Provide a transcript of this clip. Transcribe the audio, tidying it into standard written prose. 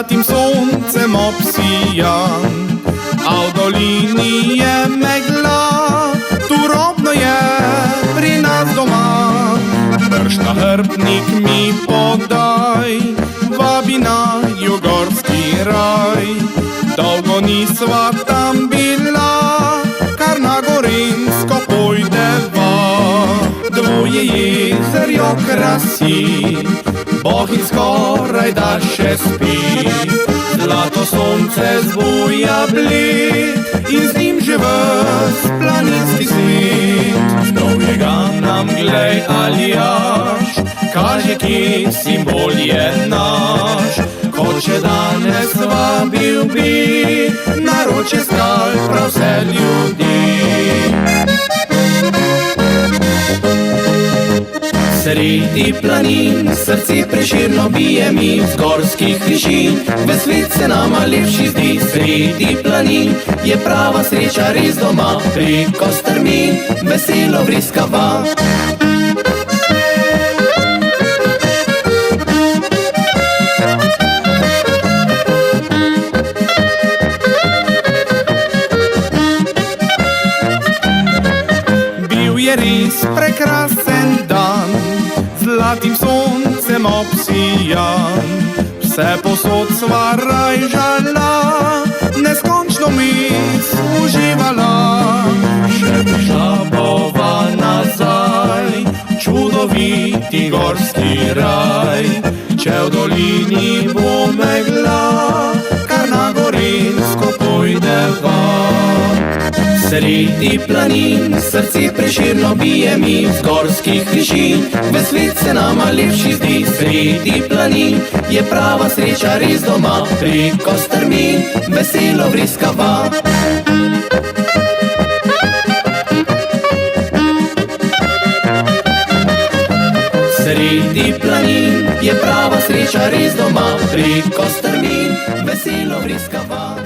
zlatim soncem obsijan, a v dolini je megla, turobno je pri nas doma. Brž na hrbtnik mi podaj, vabi na jugorski raj. Dolgo nisva tam bila, kar na Gorenjsko pojdeva. Dvoje jezer jo krasi, Bohinj skoraj da še spi. Zlato sonce zbuja bled in z njim že ves planinski svet. Novega nam glej Aljaž, kaže, kje simbol je naš. Kot če danes vabil bi naroče skal prav vse ljudi. Sredi planin srce prešerno bije mi z gorskih višin, ves svet se nama lepši zdi. Sredi planin je prava sreča res doma, preko strmin veselo vriskava. Bil je res prekrasen dan, zlatim soncem obsijan. Vse posod sva rajžala, neskončno mis uživala. Še prišla bova nazaj, čudoviti gorski raj. Če v dolini bo megla, kar na Gorenjsko pojdeva. Sredi planin srce prešerno bije mi z gorskih višin, ves svet se nama lepši zdi. Sredi planin je prava sreča res doma, preko strmin veselo vriskava. Sredi planin je prava sreča res doma, preko strmin veselo vriskava.